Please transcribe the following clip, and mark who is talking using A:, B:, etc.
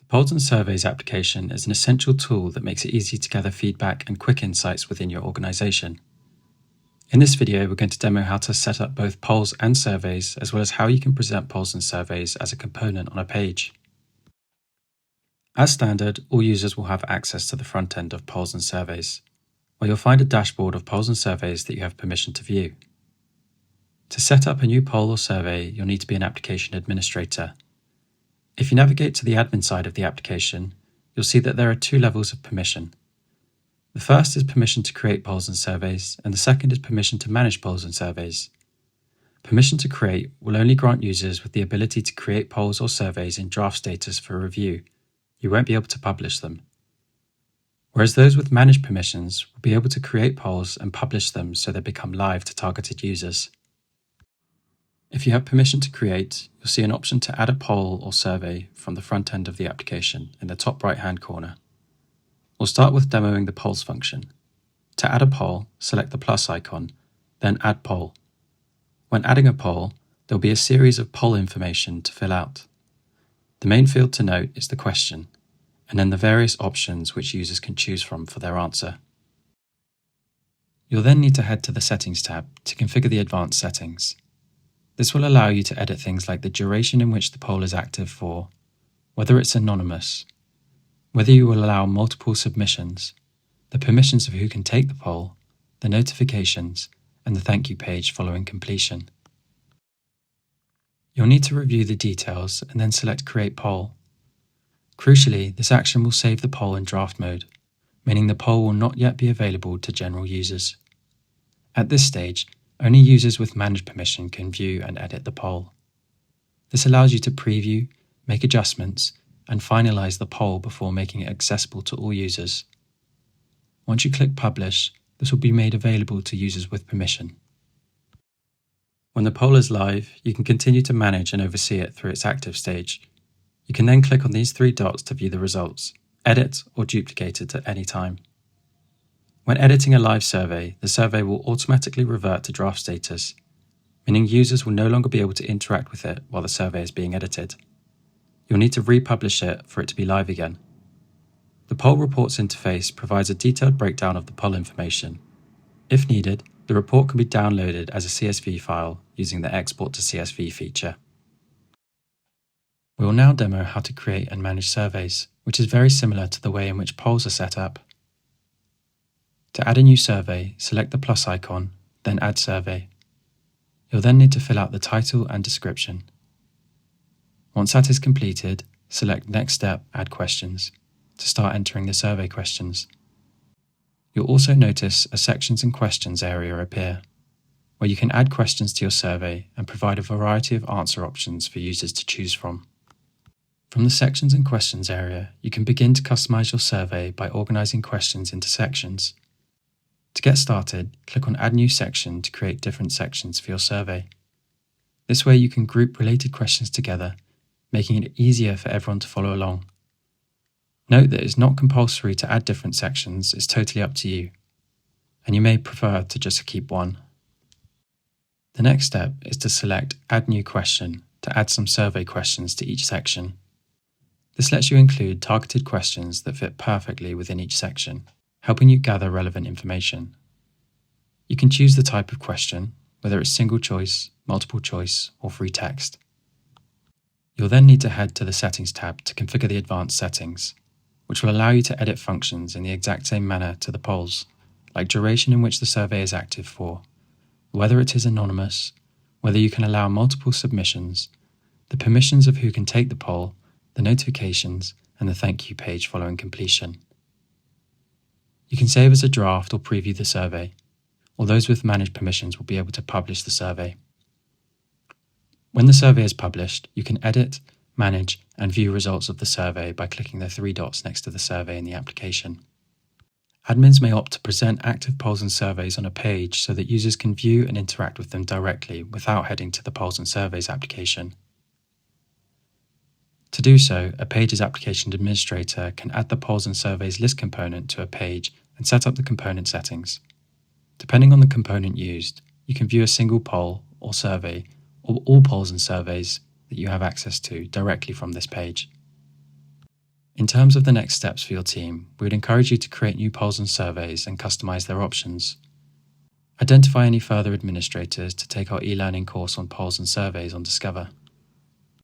A: The Polls and Surveys application is an essential tool that makes it easy to gather feedback and quick insights within your organisation. In this video, we're going to demo how to set up both polls and surveys, as well as how you can present polls and surveys as a component on a page. As standard, all users will have access to the front end of polls and surveys, where you'll find a dashboard of polls and surveys that you have permission to view. To set up a new poll or survey, you'll need to be an application administrator. If you navigate to the admin side of the application, you'll see that there are two levels of permission. The first is permission to create polls and surveys, and the second is permission to manage polls and surveys. Permission to create will only grant users with the ability to create polls or surveys in draft status for review. You won't be able to publish them. Whereas those with managed permissions will be able to create polls and publish them so they become live to targeted users. If you have permission to create, you'll see an option to add a poll or survey from the front end of the application in the top right-hand corner. We'll start with demoing the polls function. To add a poll, select the plus icon, then Add Poll. When adding a poll, there'll be a series of poll information to fill out. The main field to note is the question, and then the various options which users can choose from for their answer. You'll then need to head to the Settings tab to configure the advanced settings. This will allow you to edit things like the duration in which the poll is active for, whether it's anonymous, whether you will allow multiple submissions, the permissions of who can take the poll, the notifications, and the thank you page following completion. You'll need to review the details and then select Create Poll. Crucially, this action will save the poll in draft mode, meaning the poll will not yet be available to general users. At this stage, only users with managed permission can view and edit the poll. This allows you to preview, make adjustments, and finalize the poll before making it accessible to all users. Once you click Publish, this will be made available to users with permission. When the poll is live, you can continue to manage and oversee it through its active stage. You can then click on these three dots to view the results, edit or duplicate it at any time. When editing a live survey, the survey will automatically revert to draft status, meaning users will no longer be able to interact with it while the survey is being edited. You'll need to republish it for it to be live again. The Poll Reports interface provides a detailed breakdown of the poll information. If needed, the report can be downloaded as a CSV file using the Export to CSV feature. We will now demo how to create and manage surveys, which is very similar to the way in which polls are set up. To add a new survey, select the plus icon, then Add Survey. You'll then need to fill out the title and description. Once that is completed, select Next Step, Add Questions, to start entering the survey questions. You'll also notice a Sections and Questions area appear, where you can add questions to your survey and provide a variety of answer options for users to choose from. From the Sections and Questions area, you can begin to customize your survey by organizing questions into sections. To get started, click on Add New Section to create different sections for your survey. This way you can group related questions together, making it easier for everyone to follow along. Note that it's not compulsory to add different sections, it's totally up to you, and you may prefer to just keep one. The next step is to select Add New Question to add some survey questions to each section. This lets you include targeted questions that fit perfectly within each section, helping you gather relevant information. You can choose the type of question, whether it's single choice, multiple choice, or free text. You'll then need to head to the Settings tab to configure the advanced settings, which will allow you to edit functions in the exact same manner to the polls, like duration in which the survey is active for, whether it is anonymous, whether you can allow multiple submissions, the permissions of who can take the poll, the notifications, and the thank you page following completion. You can save as a draft or preview the survey, or those with managed permissions will be able to publish the survey. When the survey is published, you can edit, manage, and view results of the survey by clicking the three dots next to the survey in the application. Admins may opt to present active polls and surveys on a page so that users can view and interact with them directly without heading to the Polls and Surveys application. To do so, a Pages application administrator can add the Polls and Surveys list component to a page and set up the component settings. Depending on the component used, you can view a single poll or survey or all polls and surveys that you have access to directly from this page. In terms of the next steps for your team, we would encourage you to create new polls and surveys and customize their options. Identify any further administrators to take our e-learning course on polls and surveys on Discover.